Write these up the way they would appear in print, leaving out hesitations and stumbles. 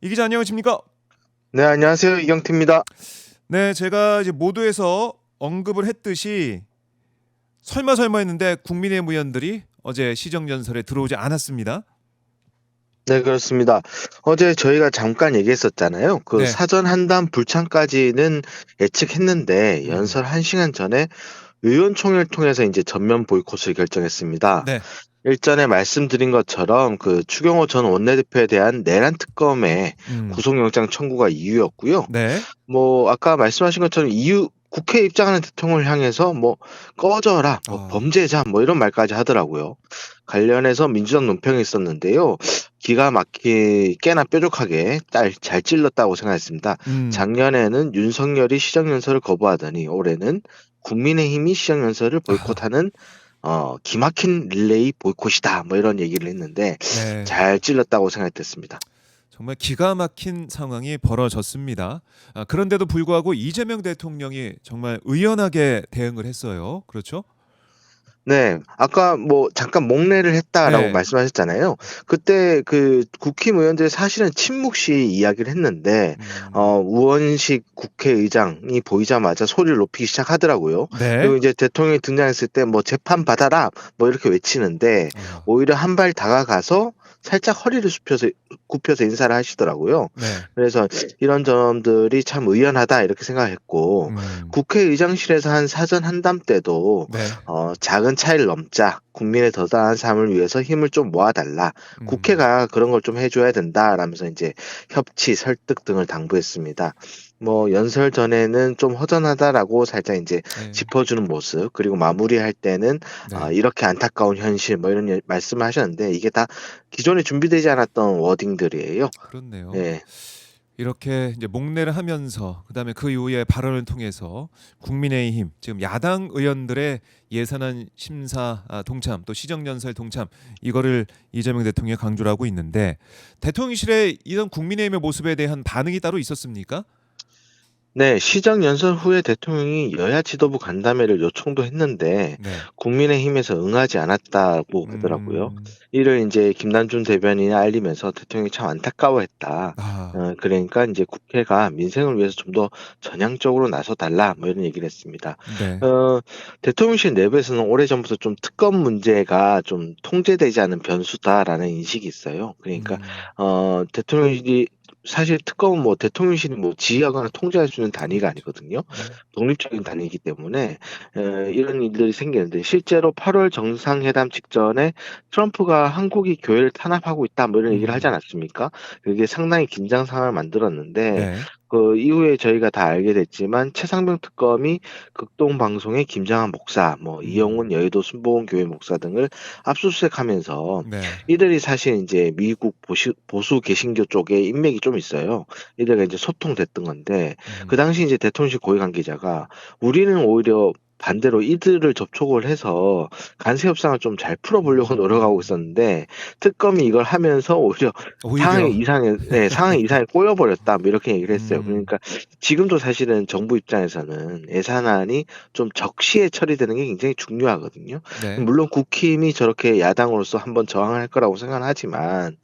이 기자 안녕하십니까? 네, 안녕하세요. 이경태입니다. 네, 제가 이제 모두에서 언급을 했듯이 설마 했는데 국민의힘 의원들이 어제 시정연설에 들어오지 않았습니다. 네, 그렇습니다. 어제 저희가 잠깐 얘기했었잖아요. 그 네. 사전 한담 불참까지는 예측했는데 음. 연설 1시간 전에 의원총회를 통해서 이제 전면 보이콧을 결정했습니다. 네. 일전에 말씀드린 것처럼 그 추경호 전 원내대표에 대한 내란 특검의 음. 구속영장 청구가 이유였고요. 네. 뭐 아까 말씀하신 것처럼 이유 국회에 입장하는 대통령을 향해서 뭐 꺼져라, 뭐 아. 범죄자 뭐 이런 말까지 하더라고요. 관련해서 민주당 논평이 있었는데요. 기가 막히게 꽤나 뾰족하게 잘 찔렀다고 생각했습니다. 음. 작년에는 윤석열이 시정연설을 거부하더니 올해는 국민의힘이 시정연설을 아. 보이콧하는 기막힌 릴레이 보이콧이다. 뭐 이런 얘기를 했는데 네. 잘 찔렀다고 생각했습니다. 정말 기가 막힌 상황이 벌어졌습니다. 그런데도 불구하고 이재명 대통령이 정말 의연하게 대응을 했어요. 그렇죠? 네. 아까 뭐 잠깐 목례를 했다라고 네. 말씀하셨잖아요. 그때 그 국힘 의원들이 사실은 침묵 시 이야기를 했는데 음. 우원식 국회의장이 보이자마자 소리를 높이기 시작하더라고요. 네. 그리고 이제 대통령이 등장했을 때 뭐 "재판 받아라." 뭐 이렇게 외치는데 아. 오히려 한 발 다가가서 살짝 허리를 굽혀서 인사를 하시더라고요. 네. 그래서 '이런 점들이 참 의연하다.' 이렇게 생각했고 음. 국회의장실에서 한 사전 한담 때도 네. "작은 차이를 넘자. 국민의 더 나은 삶을 위해서 힘을 좀 모아 달라. 음. 국회가 그런 걸 좀 해 줘야 된다."라면서 인제 협치, 설득 등을 당부했습니다. 뭐 연설 전에는 "좀 허전하다."라고 살짝 인제 네. 짚어주는 모습, 그리고 마무리할 때는 네. "이렇게 안타까운 현실." 뭐 이런 말씀을 하셨는데 이게 다 기존에 준비되지 않았던 워딩들이에요. 그렇네요. 예. 이렇게 이제 목례를 하면서 그다음에 그 이후에 발언을 통해서 국민의힘 지금 야당 의원들의 예산안 심사 동참 또 시정연설 동참 이거를 이재명 대통령이 강조를 하고 있는데 대통령실에 이런 국민의힘의 모습에 대한 반응이 따로 있었습니까? 네. 시정 연설 후에 대통령이 여야 지도부 간담회를 요청도 했는데 네. 국민의힘에서 응하지 않았다고 하더라고요. 음. 이를 인제 김남준 대변인이 알리면서 대통령이 참 안타까워했다. 아. 그러니까 인제 "국회가 민생을 위해서 좀 더 전향적으로 나서 달라." 뭐 이런 얘기를 했습니다. 네. 어 대통령실 내부에서는 오래전부터 좀 '특검 문제가 좀 통제되지 않은 변수다.'라는 인식이 있어요. 그러니까 음. 대통령실이 사실 특검은 뭐 대통령실이 뭐 지휘하거나 통제할 수 있는 단위가 그렇죠. 아니거든요. 네. 독립적인 단위이기 때문에 이런 일들이 생기는데 실제로 8월 정상회담 직전에 트럼프가 "한국이 교회를 탄압하고 있다." 뭐 이런 얘기를 하지 음. 않았습니까? 그게 상당히 긴장 상황을 만들었는데 네. 그 이후에 저희가 다 알게 됐지만 최상병 특검이 극동 방송의 김장한 목사, 뭐 음. 이영훈 여의도 순복음교회 목사 등을 압수수색하면서 네. 이들이 사실 인제 미국 보수 개신교 쪽에 인맥이 좀 있어요. 이들과 인제 소통됐던 건데 그 음. 당시 인제 대통령실 고위 관계자가 "우리는 오히려 반대로 이들을 접촉을 해서 관세 협상을 좀 잘 풀어 보려고 노력하고 음. 있었는데 특검이 이걸 하면서 오히려 오히려 상황이 이상에 꼬여 버렸다." 뭐 이렇게 얘기를 했어요. 음. 그러니까 지금도 사실은 정부 입장에서는 예산안이 좀 적시에 처리되는 게 굉장히 중요하거든요. 네. 물론 국힘이 저렇게 야당으로서 한번 저항을 할 거라고 생각은 하지만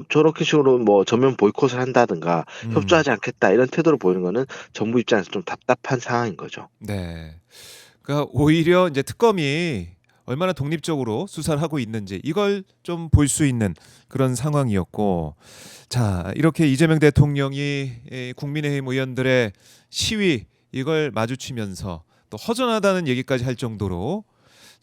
저렇게 식으로 뭐 전면 보이콧을 한다든가 음. "협조하지 않겠다." 이런 태도를 보이는 거는 정부 입장에서 좀 답답한 상황인 거죠. 네. 그러니까 오히려 인제 특검이 얼마나 독립적으로 수사를 하고 있는지 이걸 좀 볼 수 있는 그런 상황이었고 자 이렇게 이재명 대통령이 국민의힘 의원들의 시위 이걸 마주치면서 또 허전하다는 얘기까지 할 정도로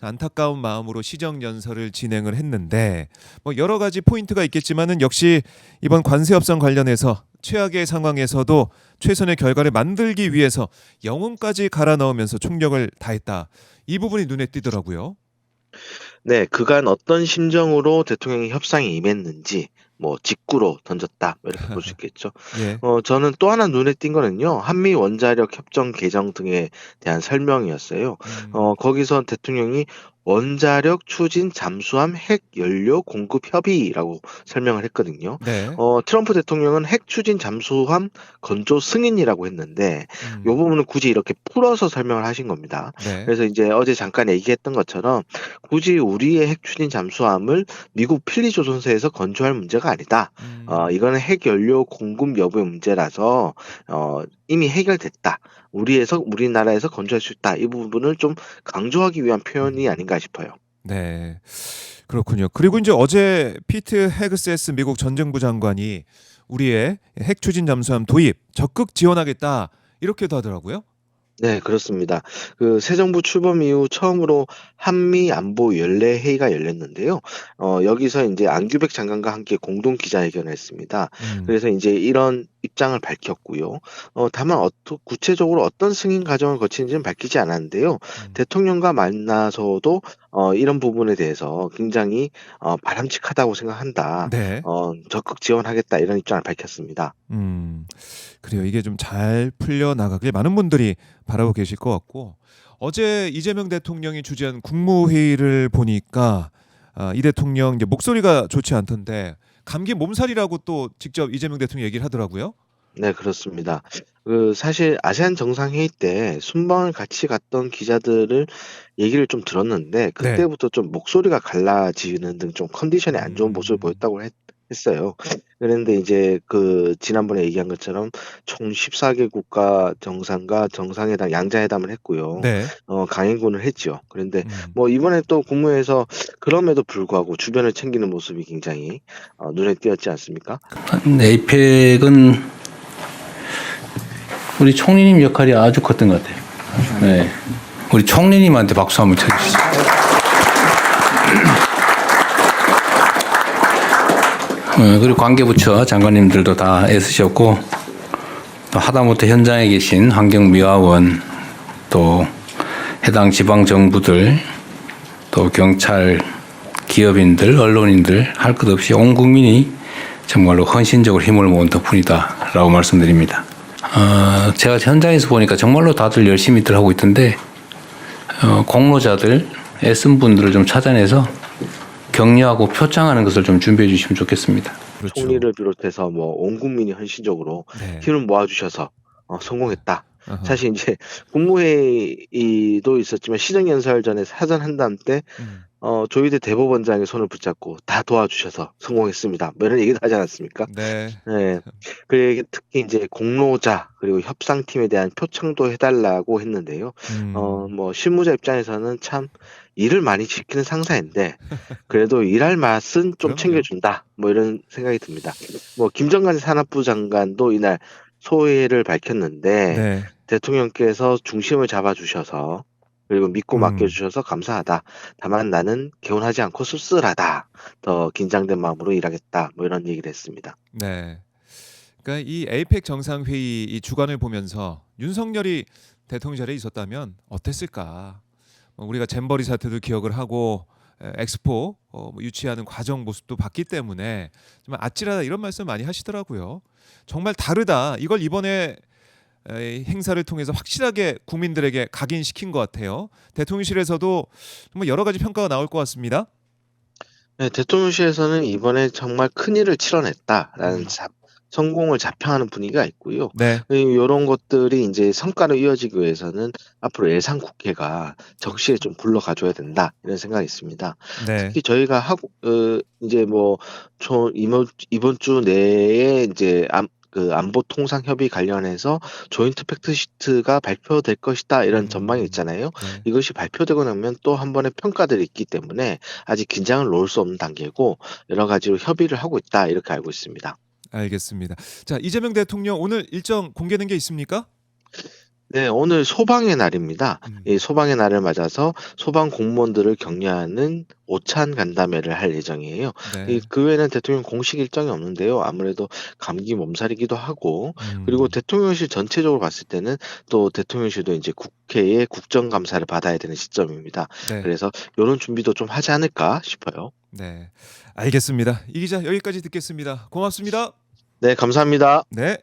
안타까운 마음으로 시정연설을 진행을 했는데 뭐 여러 가지 포인트가 있겠지만은 역시 이번 관세 협상 관련해서 최악의 상황에서도 최선의 결과를 만들기 위해서 영혼까지 갈아 넣으면서 총력을 다했다. 이 부분이 눈에 띄더라고요. 네. 그간 어떤 심정으로 대통령이 협상에 임했는지 뭐 직구로 던졌다, 뭐 이렇게 볼 수 있겠죠. 예. 저는 또 하나 눈에 띈 거는요. 한미 원자력 협정 개정 등에 대한 설명이었어요. 음. 거기서 대통령이 원자력 추진 잠수함 핵 연료 공급 협의라고 설명을 했거든요. 네. 트럼프 대통령은 핵 추진 잠수함 건조 승인이라고 했는데 이 음. 부분을 굳이 이렇게 풀어서 설명을 하신 겁니다. 네. 그래서 이제 어제 잠깐 얘기했던 것처럼 굳이 우리의 핵 추진 잠수함을 미국 필리 조선소에서 건조할 문제가 아니다. 음. 이거는 핵 연료 공급 여부의 문제라서 이미 해결됐다. 우리나라에서 건조할 수 있다. 이 부분을 좀 강조하기 위한 표현이 음. 아닌가 싶어요. 네. 그렇군요. 그리고 이제 어제 피트 헤그세스 미국 전정부 장관이 우리의 핵 추진 잠수함 도입 적극 지원하겠다 이렇게도 하더라고요. 네, 그렇습니다. 그 새 정부 출범 이후 처음으로 한미 안보 연례 회의가 열렸는데요. 여기서 이제 안규백 장관과 함께 공동 기자회견을 했습니다. 음. 그래서 이제 이런 입장을 밝혔고요. 다만 구체적으로 어떤 승인 과정을 거치는지는 밝히지 않았는데요. 음. 대통령과 만나서도 이런 부분에 대해서 굉장히 바람직하다고 생각한다. 네. 적극 지원하겠다 이런 입장을 밝혔습니다. 음. 그래요. 이게 좀 잘 풀려 나가길 많은 분들이 바라고 계실 것 같고 어제 이재명 대통령이 주재한 국무회의를 보니까 이 대통령 이제 목소리가 좋지 않던데 감기 몸살이라고 또 직접 이재명 대통령이 얘기를 하더라고요. 네, 그렇습니다. 사실 아세안 정상회의 때 순방을 같이 갔던 기자들을 얘기를 좀 들었는데 네. 그때부터 좀 목소리가 갈라지는 등 좀 컨디션이 안 좋은 모습을 음. 보였다고 했어요. 그런데 이제 지난번에 얘기한 것처럼 총 14개 국가 정상과 정상회담, 양자회담을 했고요. 네. 강행군을 했죠. 그런데 음. 뭐 이번에 또 국무회에서 그럼에도 불구하고 주변을 챙기는 모습이 굉장히 눈에 띄었지 않습니까? 에이펙은 우리 총리님 역할이 아주 컸던 것 같아요. 네. 우리 총리님한테 박수 한번 쳐주시죠. 그리고 관계부처 장관님들도 다 애쓰셨고, 또 하다못해 현장에 계신 환경미화원, 또 해당 지방정부들, 또 경찰, 기업인들, 언론인들 할 것 없이 온 국민이 정말로 헌신적으로 힘을 모은 덕분이다라고 말씀드립니다. 제가 현장에서 보니까 정말로 다들 열심히들 하고 있던데 공로자들, 애쓴 분들을 좀 찾아내서 격려하고 표창하는 것을 좀 준비해 주시면 좋겠습니다. 그렇죠. 총리를 비롯해서 뭐 온 국민이 헌신적으로 네. 힘을 모아주셔서 성공했다. 아하. 사실 이제 국무회의도 있었지만 시정연설 전에 사전 한담 때 음. 조희대 대법원장의 손을 붙잡고 다 도와주셔서 성공했습니다. 뭐 이런 얘기도 하지 않았습니까? 네. 네. 특히 이제 공로자 그리고 협상팀에 대한 표창도 해달라고 했는데요. 뭐 실무자 입장에서는 참 일을 많이 시키는 상사인데 그래도 일할 맛은 좀 그럼요. 챙겨준다. 뭐 이런 생각이 듭니다. 뭐 김정관 산업부 장관도 이날 소회를 밝혔는데 네. 대통령께서 중심을 잡아주셔서 그리고 믿고 맡겨주셔서 감사하다. 다만 나는 개운하지 않고 씁쓸하다. 더 긴장된 마음으로 일하겠다. 뭐 이런 얘기를 했습니다. 네. 그러니까 이 에이펙 정상회의 이 주관을 보면서 윤석열이 대통령 자리에 있었다면 어땠을까? 우리가 잼버리 사태도 기억을 하고 엑스포 뭐 유치하는 과정 모습도 봤기 때문에 좀 아찔하다 이런 말씀 많이 하시더라고요. 정말 다르다. 이걸 이번에 행사를 통해서 확실하게 국민들에게 각인시킨 것 같아요. 대통령실에서도 정말 여러 가지 평가가 나올 것 같습니다. 네, 대통령실에서는 이번에 정말 큰일을 치러냈다라는 성공을 자평하는 분위기가 있고요. 네. 이런 것들이 이제 성과로 이어지기 위해서는 앞으로 예산 국회가 적시에 좀 굴러가줘야 된다 이런 생각이 있습니다. 네. 특히 저희가 이제 뭐 이번 주 내에 이제 안보 통상 협의 관련해서 조인트 팩트시트가 발표될 것이다 이런 전망이 있잖아요. 네. 이것이 발표되고 나면 또 한 번의 평가들이 있기 때문에 아직 긴장을 놓을 수 없는 단계고 여러 가지로 협의를 하고 있다 이렇게 알고 있습니다. 알겠습니다. 자, 이재명 대통령 오늘 일정 공개된 게 있습니까? 네, 오늘 소방의 날입니다. 이 소방의 날을 맞아서 소방 공무원들을 격려하는 오찬 간담회를 할 예정이에요. 네. 그 외에는 대통령 공식 일정이 없는데요. 아무래도 감기 몸살이기도 하고, 그리고 대통령실 전체적으로 봤을 때는 또 대통령실도 이제 국회의 국정감사를 받아야 되는 시점입니다. 네. 그래서 이런 준비도 좀 하지 않을까 싶어요. 네. 알겠습니다. 이 기자 여기까지 듣겠습니다. 고맙습니다. 네, 감사합니다. 네.